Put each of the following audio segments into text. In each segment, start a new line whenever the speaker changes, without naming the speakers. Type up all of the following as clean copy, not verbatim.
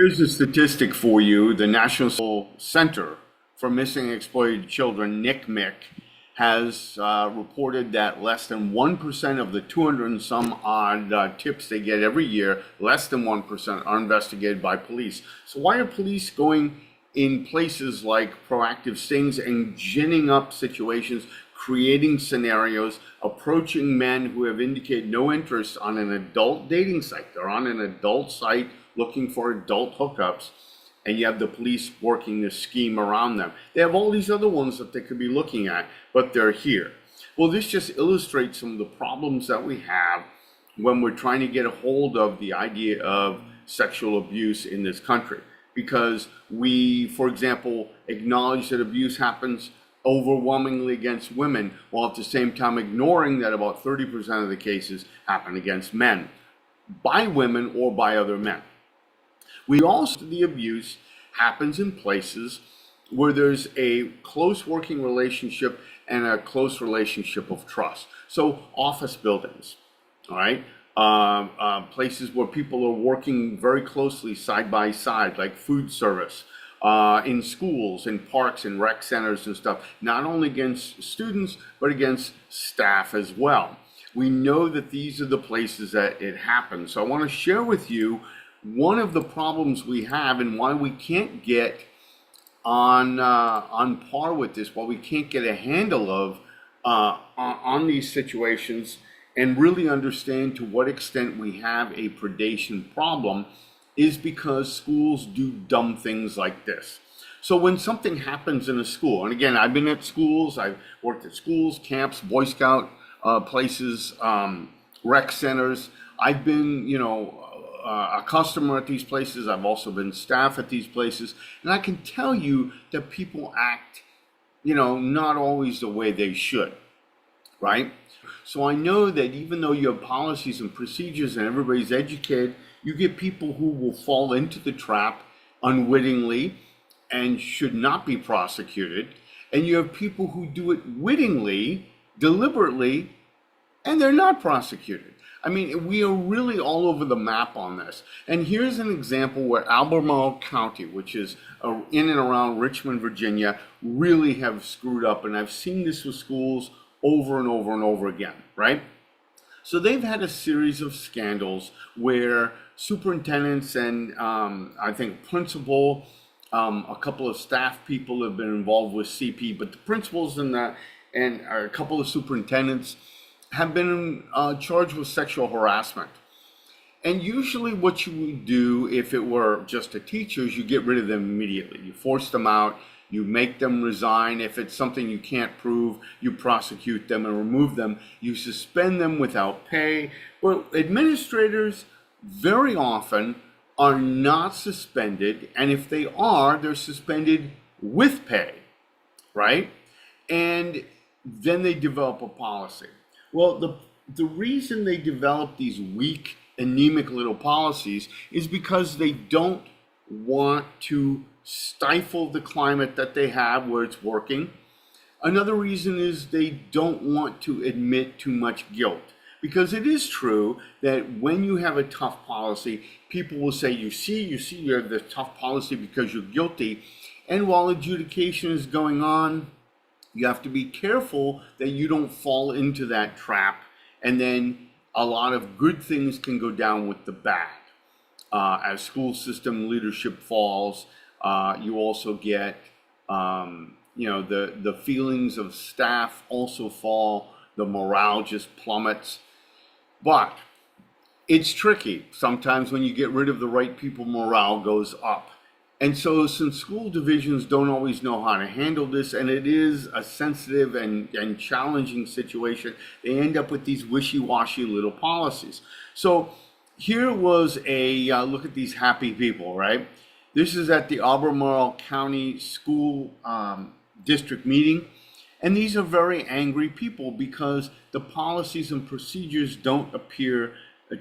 Here's a statistic for you. The National Center for Missing and Exploited Children, NCMEC, has reported that less than 1% of the 200 and some odd tips they get every year, less than 1% are investigated by police. So why are police going in places like proactive stings and ginning up situations, creating scenarios, approaching men who have indicated no interest on an adult dating site? They're on an adult site looking for adult hookups, and you have the police working this scheme around them. They have all these other ones that they could be looking at, but they're here. Well, this just illustrates some of the problems that we have when we're trying to get a hold of the idea of sexual abuse in this country. Because we, for example, acknowledge that abuse happens overwhelmingly against women, while at the same time ignoring that about 30% of the cases happen against men, by women or by other men. We also, the abuse happens in places where there's a close working relationship and a close relationship of trust. So office buildings, all right? Places where people are working very closely side by side, like food service, in schools, in parks, in rec centers and stuff, not only against students, but against staff as well. We know that these are the places that it happens. So I want to share with you one of the problems we have and why we can't get on par with this, why we can't get a handle of on these situations and really understand to what extent we have a predation problem, is because schools do dumb things like this. So when something happens in a school, and again, I've been at schools, I've worked at schools, camps, Boy Scout places, rec centers. I've been, a customer at these places. I've also been staff at these places. And I can tell you that people act, not always the way they should, right? So I know that even though you have policies and procedures and everybody's educated, you get people who will fall into the trap unwittingly and should not be prosecuted. And you have people who do it wittingly, deliberately, and they're not prosecuted. I mean, we are really all over the map on this. And here's an example where Albemarle County, which is in and around Richmond, Virginia, really have screwed up. And I've seen this with schools over and over and over again, right? So they've had a series of scandals where superintendents and I think principal, a couple of staff people have been involved with CP, but the principals and a couple of superintendents have been charged with sexual harassment. And usually what you would do if it were just a teacher is you get rid of them immediately. You force them out, you make them resign. If it's something you can't prove, you prosecute them and remove them. You suspend them without pay. Well, administrators very often are not suspended, and if they are, they're suspended with pay, right? And then they develop a policy. Well, the reason they develop these weak, anemic little policies is because they don't want to stifle the climate that they have where it's working. Another reason is they don't want to admit too much guilt. Because it is true that when you have a tough policy, people will say, you see, you have this tough policy because you're guilty. And while adjudication is going on, you have to be careful that you don't fall into that trap, and then a lot of good things can go down with the bad. As school system leadership falls, you also get, the feelings of staff also fall, the morale just plummets. But it's tricky. Sometimes when you get rid of the right people, morale goes up. And so since school divisions don't always know how to handle this, and it is a sensitive and challenging situation, they end up with these wishy-washy little policies. So here was a look at these happy people, right? This is at the Albemarle County School District meeting. And these are very angry people because the policies and procedures don't appear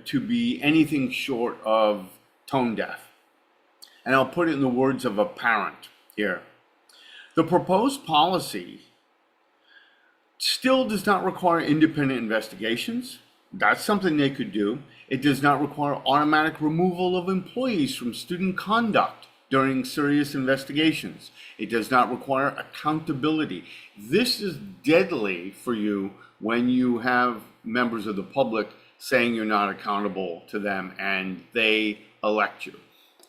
to be anything short of tone deaf. And I'll put it in the words of a parent here. The proposed policy still does not require independent investigations, That's something they could do. It does not require automatic removal of employees from student conduct during serious investigations. It does not require accountability. This is deadly for you when you have members of the public saying you're not accountable to them and they elect you.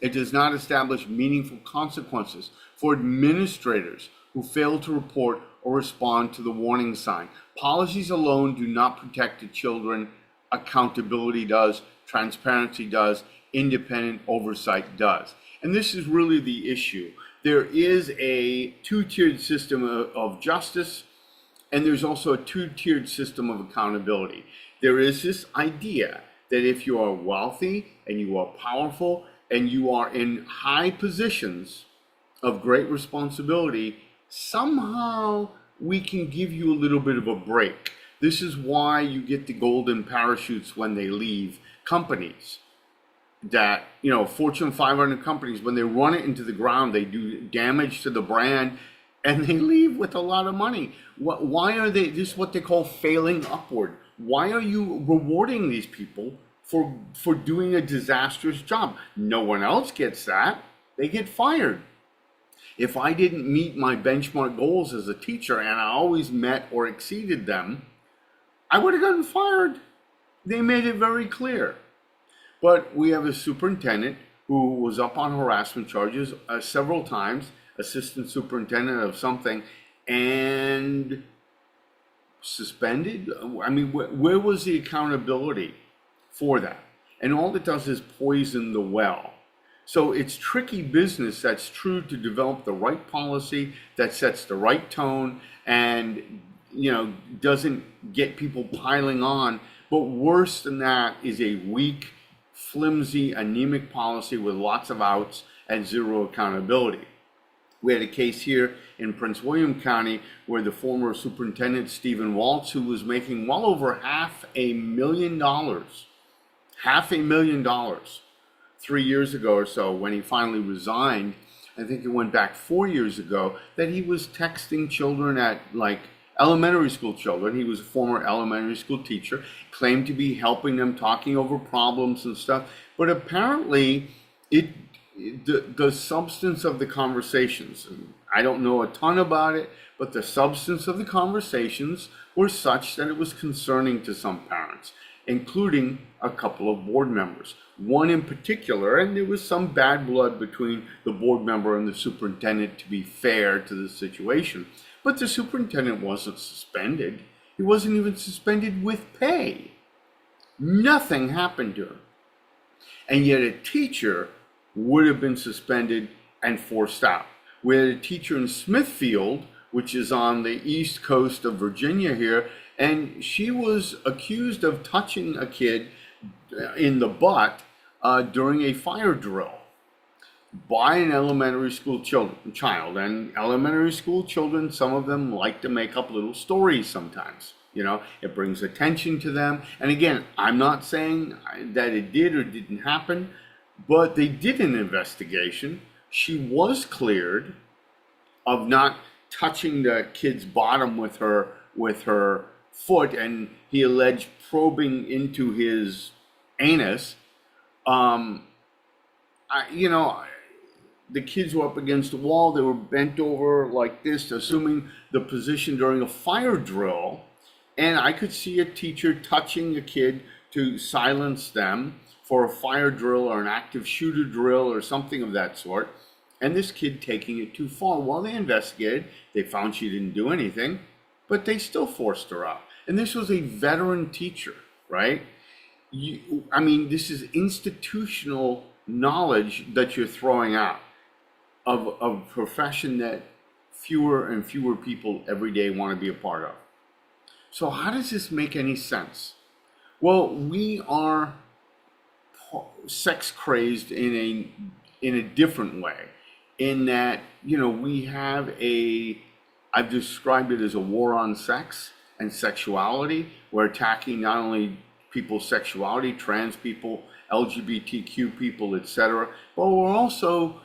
It does not establish meaningful consequences for administrators who fail to report or respond to the warning sign. Policies alone do not protect the children. Accountability does, transparency does, independent oversight does. And this is really the issue. There is a two-tiered system of justice, and there's also a two-tiered system of accountability. There is this idea that if you are wealthy and you are powerful and you are in high positions of great responsibility, somehow we can give you a little bit of a break. This is why you get the golden parachutes when they leave companies. That, Fortune 500 companies, when they run it into the ground, they do damage to the brand and they leave with a lot of money. Why are they, this is what they call failing upward. Why are you rewarding these people for doing a disastrous job? No one else gets that. They get fired. If I didn't meet my benchmark goals as a teacher and I always met or exceeded them, I would have gotten fired. They made it very clear. But we have a superintendent who was up on harassment charges several times, assistant superintendent of something, and suspended. I mean, where was the accountability for that? And all it does is poison the well. So it's tricky business that's true to develop the right policy that sets the right tone and, doesn't get people piling on. But worse than that is a weak, flimsy, anemic policy with lots of outs and zero accountability. We had a case here in Prince William County where the former superintendent, Stephen Waltz, who was making well over $500,000, 3 years ago or so, when he finally resigned, I think it went back 4 years ago, that he was texting children at elementary school children. He was a former elementary school teacher, claimed to be helping them, talking over problems and stuff. But apparently the substance of the conversations, I don't know a ton about it, but the substance of the conversations were such that it was concerning to some parents, including a couple of board members. One in particular, and there was some bad blood between the board member and the superintendent to be fair to the situation. But the superintendent wasn't suspended. He wasn't even suspended with pay. Nothing happened to him. And yet a teacher would have been suspended and forced out. We had a teacher in Smithfield, which is on the east coast of Virginia here, and she was accused of touching a kid in the butt during a fire drill by an elementary school child. And elementary school children, some of them like to make up little stories sometimes. It brings attention to them. And again, I'm not saying that it did or didn't happen, but they did an investigation. She was cleared of not touching the kid's bottom with her foot, and he alleged probing into his anus. The kids were up against the wall. They were bent over like this, assuming the position during a fire drill. And I could see a teacher touching a kid to silence them for a fire drill or an active shooter drill or something of that sort. And this kid taking it too far. While they investigated, they found she didn't do anything, but they still forced her out. And this was a veteran teacher, right? This is institutional knowledge that you're throwing out of a profession that fewer and fewer people every day want to be a part of. So how does this make any sense? Well, we are sex crazed in a different way, in that, we have I've described it as a war on sex and sexuality. We're attacking not only people's sexuality, trans people, LGBTQ people, etc., but we're also,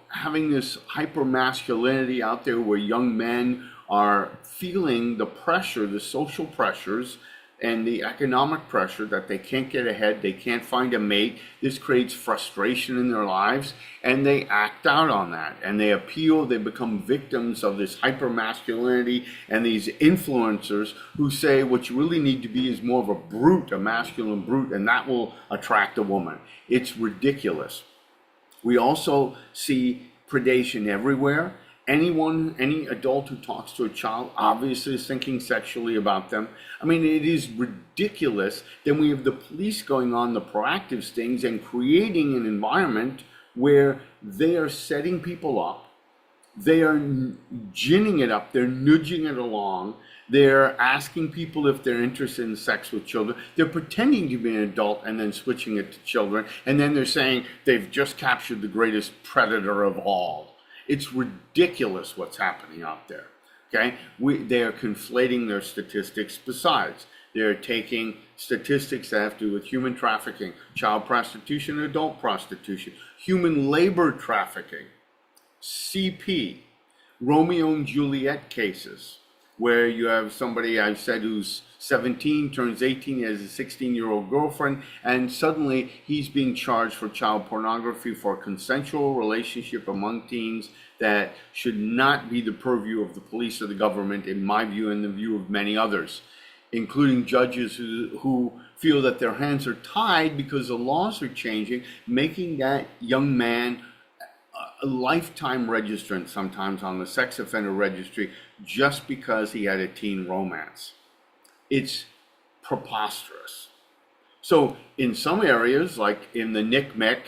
having this hyper masculinity out there where young men are feeling the pressure, the social pressures and the economic pressure that they can't get ahead, they can't find a mate. This creates frustration in their lives, and they act out on that, and they appeal. They become victims of this hyper-masculinity and these influencers who say what you really need to be is more of a brute, a masculine brute, and that will attract a woman. It's ridiculous. We also see predation everywhere. Any adult who talks to a child obviously is thinking sexually about them. I mean, it is ridiculous. Then we have the police going on the proactive stings and creating an environment where they are setting people up. They are ginning it up. They're nudging it along. They're asking people if they're interested in sex with children. They're pretending to be an adult and then switching it to children. And then they're saying they've just captured the greatest predator of all. It's ridiculous what's happening out there, okay? They are conflating their statistics. Besides, they're taking statistics that have to do with human trafficking, child prostitution, adult prostitution, human labor trafficking, CP, Romeo and Juliet cases, where you have somebody, I've said, who's 17, turns 18, has a 16-year-old girlfriend, and suddenly he's being charged for child pornography for a consensual relationship among teens that should not be the purview of the police or the government, in my view and the view of many others, including judges who feel that their hands are tied because the laws are changing, making that young man a lifetime registrant sometimes on the sex offender registry just because he had a teen romance. It's preposterous. So in some areas, like in the NCMEC,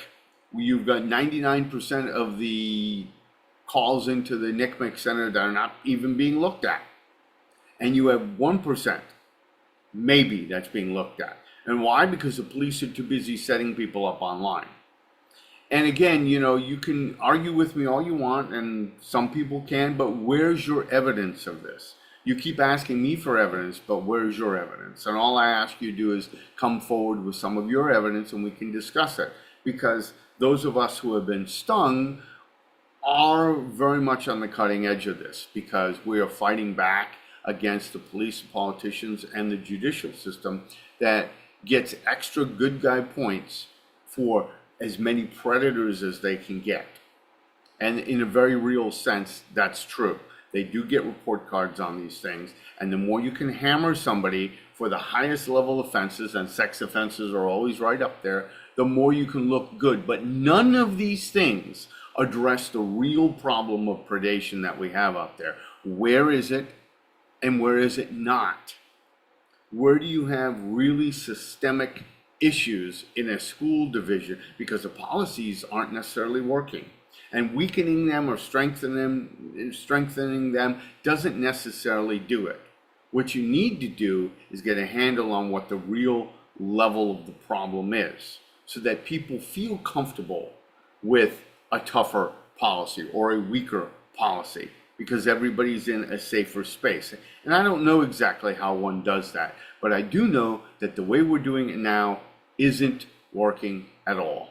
you've got 99% of the calls into the NCMEC center that are not even being looked at. And you have 1% maybe that's being looked at. And why? Because the police are too busy setting people up online. And again, you know, you can argue with me all you want, and some people can, but where's your evidence of this? You keep asking me for evidence, but where's your evidence? And all I ask you to do is come forward with some of your evidence and we can discuss it. Because those of us who have been stung are very much on the cutting edge of this, because we are fighting back against the police, politicians, and the judicial system that gets extra good guy points for as many predators as they can get. And in a very real sense, that's true. They do get report cards on these things, and the more you can hammer somebody for the highest level offenses, and sex offenses are always right up there, the more you can look good. But none of these things address the real problem of predation that we have out there. Where is it, and where is it not? Where do you have really systemic issues in a school division? Because the policies aren't necessarily working, and weakening them or strengthening them doesn't necessarily do it. What you need to do is get a handle on what the real level of the problem is, so that people feel comfortable with a tougher policy or a weaker policy, because everybody's in a safer space. And I don't know exactly how one does that, but I do know that the way we're doing it now isn't working at all.